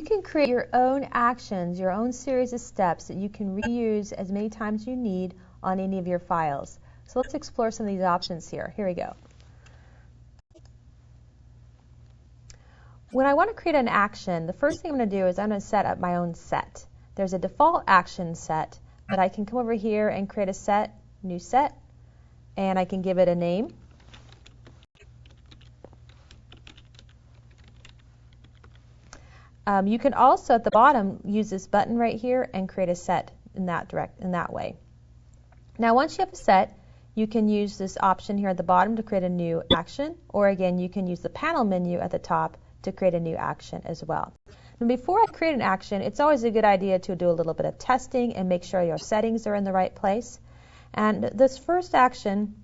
can create your own actions, your own series of steps that you can reuse as many times as you need on any of your files. So let's explore some of these options here. Here we go. When I want to create an action, the first thing I'm going to do is I'm going to set up my own set. There's a default action set, but I can come over here and create a set, new set, and I can give it a name. You can also at the bottom use this button right here and create a set in that way. Now once you have a set, you can use this option here at the bottom to create a new action, or again you can use the panel menu at the top to create a new action as well. And before I create an action, it's always a good idea to do a little bit of testing and make sure your settings are in the right place. And this first action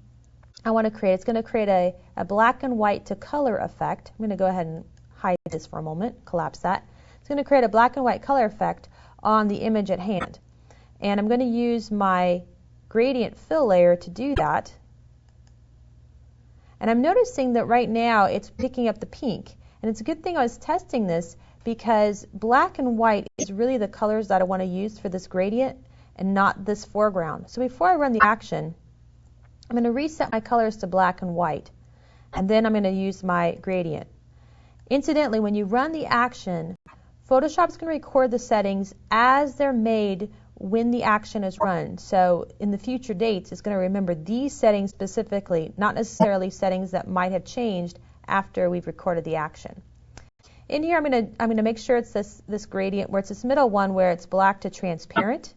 I want to create, it's going to create a black and white to color effect. I'm going to go ahead and hide this for a moment, collapse that. It's going to create a black and white color effect on the image at hand. And I'm going to use my gradient fill layer to do that. And I'm noticing that right now it's picking up the pink. And it's a good thing I was testing this because black and white is really the colors that I want to use for this gradient and not this foreground. So before I run the action, I'm going to reset my colors to black and white. And then I'm going to use my gradient. Incidentally, when you run the action, Photoshop's going to record the settings as they're made when the action is run. So in the future dates, it's going to remember these settings specifically, not necessarily settings that might have changed after we've recorded the action. In here, I'm going to make sure it's this gradient where it's this middle one where it's black to transparent.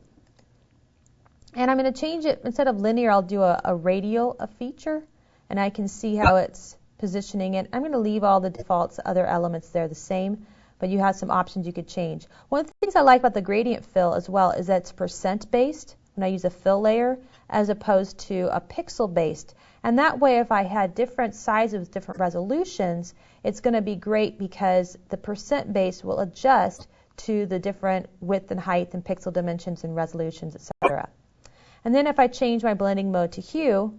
And I'm going to change it, instead of linear, I'll do a radial feature, and I can see how it's positioning it. I'm going to leave all the defaults, other elements there the same, but you have some options you could change. One of the things I like about the gradient fill as well is that it's percent based when I use a fill layer as opposed to a pixel based. And that way, if I had different sizes, different resolutions, it's going to be great because the percent base will adjust to the different width and height and pixel dimensions and resolutions, etc. And then if I change my blending mode to hue,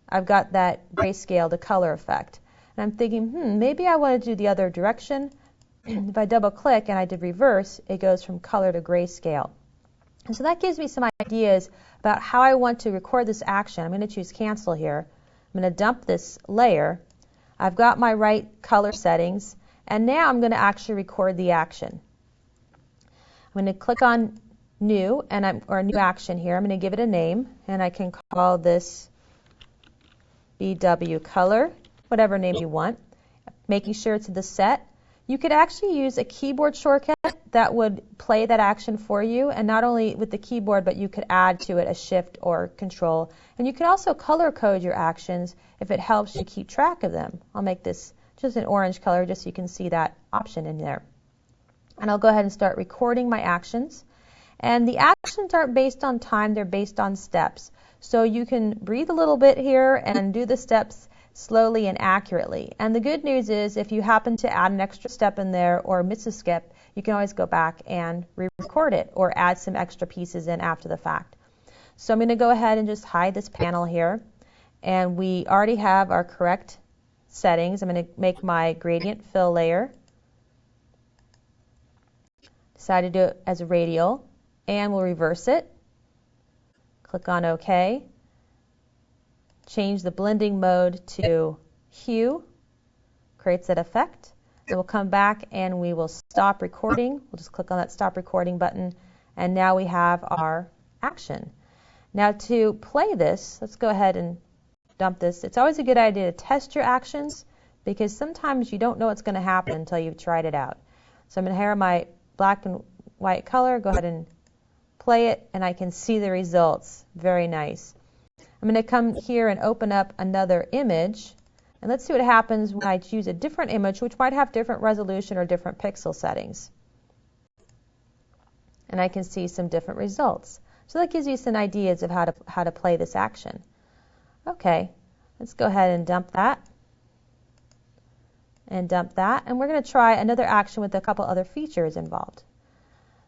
I've got that grayscale to color effect. And I'm thinking, maybe I want to do the other direction. If I double click and I did reverse, it goes from color to grayscale. And so that gives me some ideas about how I want to record this action. I'm going to choose cancel here. I'm going to dump this layer. I've got my right color settings, and now I'm going to actually record the action. I'm going to click on new, or new action here. I'm going to give it a name, and I can call this BW color, whatever name you want, making sure it's the set. You could actually use a keyboard shortcut that would play that action for you, and not only with the keyboard, but you could add to it a shift or control. And you can also color code your actions if it helps you keep track of them. I'll make this just an orange color just so you can see that option in there. And I'll go ahead and start recording my actions. And the actions aren't based on time, they're based on steps. So you can breathe a little bit here and do the steps slowly and accurately. And the good news is if you happen to add an extra step in there or miss a skip, you can always go back and re-record it or add some extra pieces in after the fact. So I'm going to go ahead and just hide this panel here. And we already have our correct settings. I'm going to make my gradient fill layer. Decide to do it as a radial, and we'll reverse it. Click on OK. Change the blending mode to hue, creates that effect. Then we'll come back and we will stop recording. We'll just click on that stop recording button, and now we have our action. Now to play this, let's go ahead and dump this. It's always a good idea to test your actions because sometimes you don't know what's going to happen until you've tried it out. So I'm going to have my black and white color, go ahead and play it, and I can see the results. Very nice. I'm going to come here and open up another image, and let's see what happens when I choose a different image, which might have different resolution or different pixel settings. And I can see some different results. So that gives you some ideas of how to play this action. Okay, let's go ahead and dump that. And dump that. And we're going to try another action with a couple other features involved.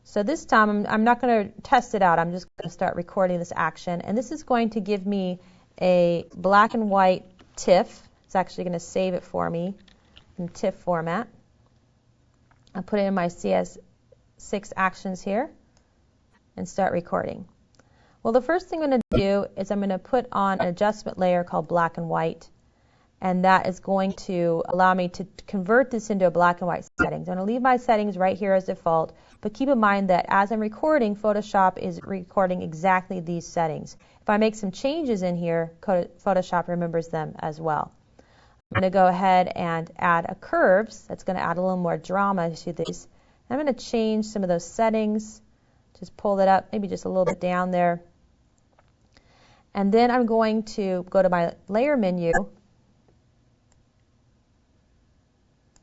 So this time, I'm not going to test it out. I'm just going to start recording this action. And this is going to give me a black and white TIFF. It's actually going to save it for me in TIFF format. I'll put it in my 6 actions here and start recording. Well, the first thing I'm going to do is I'm going to put on an adjustment layer called black and white, and that is going to allow me to convert this into a black and white settings. I'm going to leave my settings right here as default, but keep in mind that as I'm recording, Photoshop is recording exactly these settings. If I make some changes in here, Photoshop remembers them as well. I'm going to go ahead and add a curves. That's going to add a little more drama to these. I'm going to change some of those settings. Just pull it up, maybe just a little bit down there. And then I'm going to go to my layer menu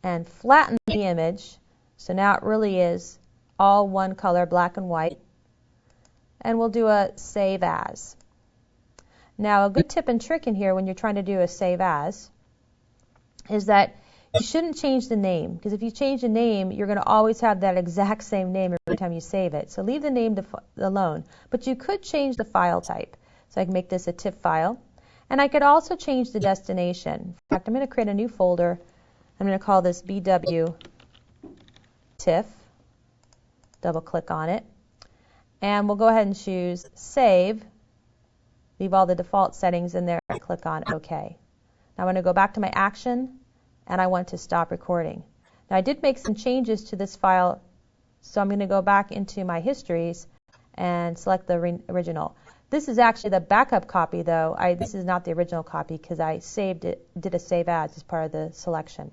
and flatten the image. So now it really is all one color, black and white. And we'll do a save as. Now, a good tip and trick in here when you're trying to do a save as is that you shouldn't change the name, because if you change the name, you're going to always have that exact same name every time you save it. So leave the name alone. But you could change the file type. So I can make this a TIFF file. And I could also change the destination. In fact, I'm going to create a new folder. I'm going to call this BW TIFF. Double click on it. And we'll go ahead and choose Save. Leave all the default settings in there and click on OK. Now I'm going to go back to my action, and I want to stop recording. Now I did make some changes to this file, so I'm going to go back into my histories and select the original. This is actually the backup copy, though. This is not the original copy because I saved it, did a save as part of the selection.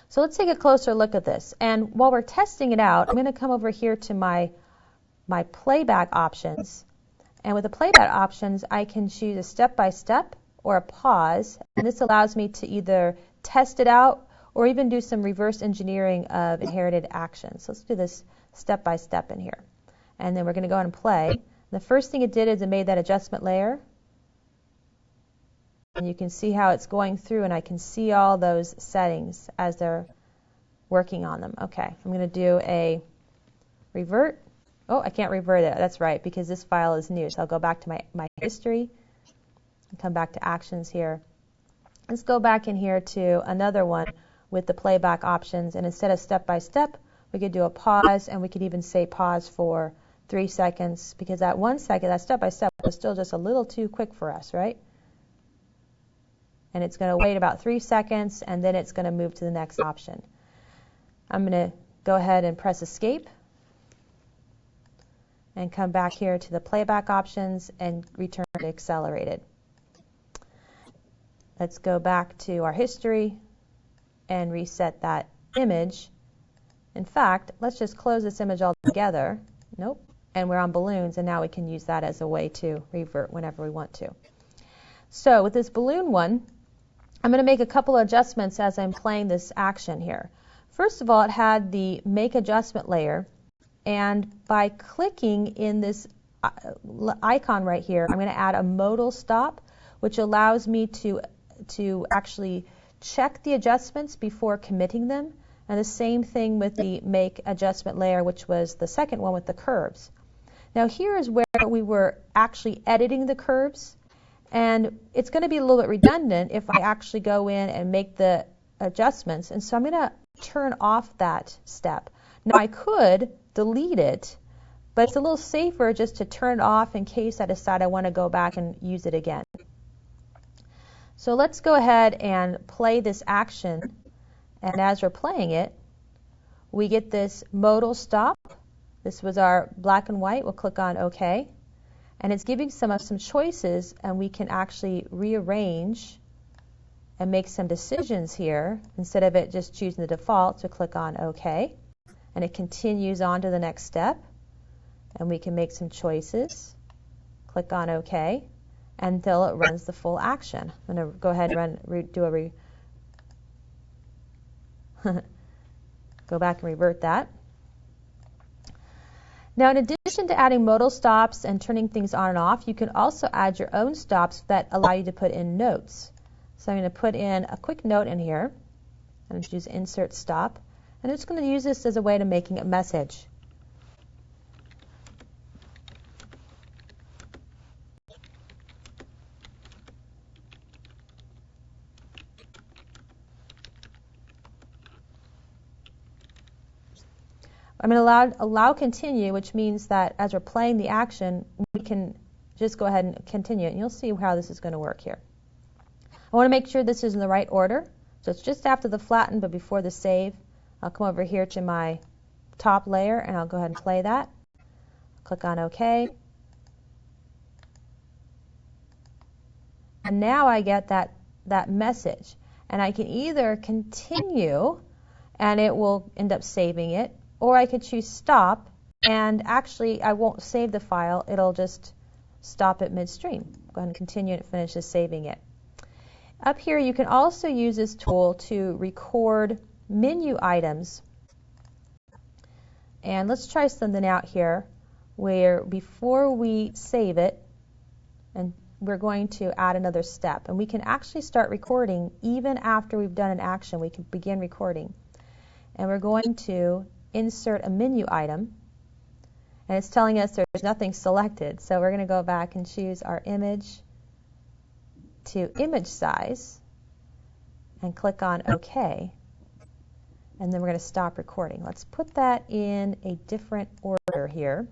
So let's take a closer look at this. And while we're testing it out, I'm going to come over here to my playback options. And with the playback options, I can choose a step-by-step or a pause. And this allows me to either test it out or even do some reverse engineering of inherited actions. So let's do this step-by-step in here. And then we're going to go ahead and play. The first thing it did is it made that adjustment layer. And you can see how it's going through, and I can see all those settings as they're working on them. Okay, I'm going to do a revert. Oh, I can't revert it. That's right, because this file is new. So I'll go back to my history and come back to actions here. Let's go back in here to another one with the playback options. And instead of step-by-step, we could do a pause, and we could even say pause for 3 seconds, because that 1 second, that step-by-step was still just a little too quick for us, right? And it's going to wait about 3 seconds, and then it's going to move to the next option. I'm going to go ahead and press escape and come back here to the playback options and return to accelerated. Let's go back to our history and reset that image. In fact, let's just close this image altogether. Nope. And we're on balloons, and now we can use that as a way to revert whenever we want to. So with this balloon one, I'm going to make a couple of adjustments as I'm playing this action here. First of all, it had the Make Adjustment layer, and by clicking in this icon right here, I'm going to add a modal stop, which allows me to actually check the adjustments before committing them. And the same thing with the Make Adjustment layer, which was the second one with the curves. Now here is where we were actually editing the curves, and it's going to be a little bit redundant if I actually go in and make the adjustments, and so I'm going to turn off that step. Now I could delete it, but it's a little safer just to turn it off in case I decide I want to go back and use it again. So let's go ahead and play this action, and as we're playing it, we get this modal stop. This was our black and white. We'll click on OK. And it's giving some choices, and we can actually rearrange and make some decisions here. Instead of it just choosing the default, to click on OK. And it continues on to the next step. And we can make some choices. Click on OK until it runs the full action. I'm going to go ahead and go back and revert that. Now, in addition to adding modal stops and turning things on and off, you can also add your own stops that allow you to put in notes. So I'm going to put in a quick note in here. I'm going to use Insert Stop. And I'm just going to use this as a way to making a message. I'm going to allow continue, which means that as we're playing the action, we can just go ahead and continue it. And you'll see how this is going to work here. I want to make sure this is in the right order. So it's just after the flatten, but before the save. I'll come over here to my top layer, and I'll go ahead and play that. Click on OK. And now I get that message. And I can either continue, and it will end up saving it, or I could choose stop, and actually I won't save the file. It'll just stop it midstream. Go ahead and continue, and it finishes saving it. Up here, you can also use this tool to record menu items. And let's try something out here where before we save it, and we're going to add another step. And we can actually start recording even after we've done an action. We can begin recording. And we're going to insert a menu item. And it's telling us there's nothing selected. So we're going to go back and choose our image to image size and click on OK. And then we're going to stop recording. Let's put that in a different order here.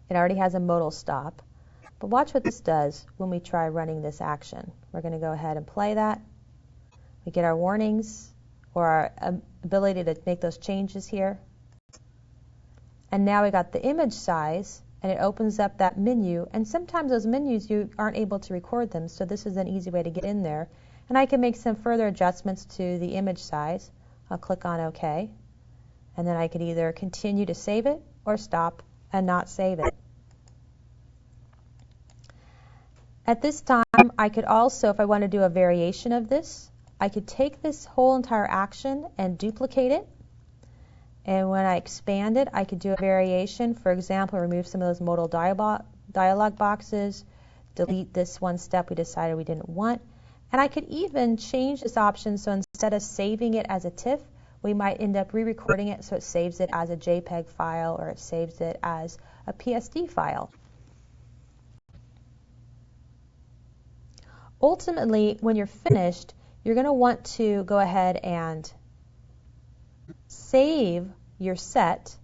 It already has a modal stop. But watch what this does when we try running this action. We're going to go ahead and play that. We get our warnings or our ability to make those changes here. And now we got the image size, and it opens up that menu. And sometimes those menus, you aren't able to record them, so this is an easy way to get in there. And I can make some further adjustments to the image size. I'll click on OK. And then I could either continue to save it or stop and not save it. At this time, I could also, if I want to do a variation of this, I could take this whole entire action and duplicate it. And when I expand it, I could do a variation. For example, remove some of those modal dialog boxes, delete this one step we decided we didn't want. And I could even change this option so instead of saving it as a TIFF, we might end up re-recording it so it saves it as a JPEG file or it saves it as a PSD file. Ultimately, when you're finished, you're going to want to go ahead and save your set.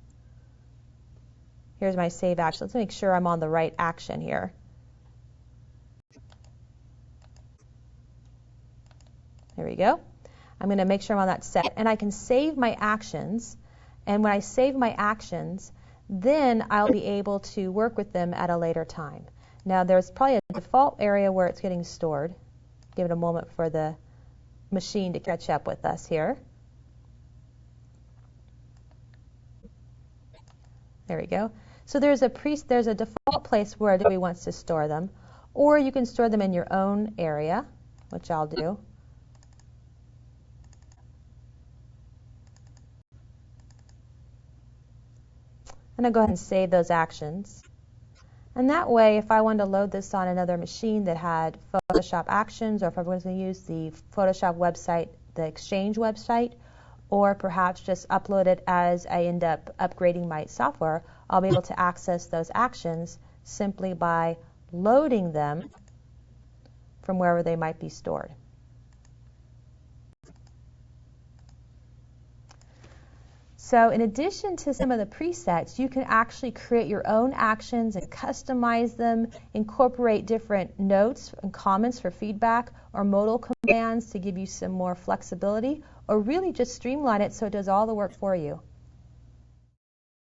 Here's my save action. Let's make sure I'm on the right action here. There we go. I'm going to make sure I'm on that set. And I can save my actions. And when I save my actions, then I'll be able to work with them at a later time. Now, there's probably a default area where it's getting stored. Give it a moment for the machine to catch up with us here. There we go. So there's a default place where Adobe wants to store them. Or you can store them in your own area, which I'll do. And I'll go ahead and save those actions. And that way, if I wanted to load this on another machine that had Photoshop actions, or if I was going to use the Photoshop website, the Exchange website, or perhaps just upload it as I end up upgrading my software, I'll be able to access those actions simply by loading them from wherever they might be stored. So in addition to some of the presets, you can actually create your own actions and customize them, incorporate different notes and comments for feedback, or modal commands to give you some more flexibility, or really just streamline it so it does all the work for you.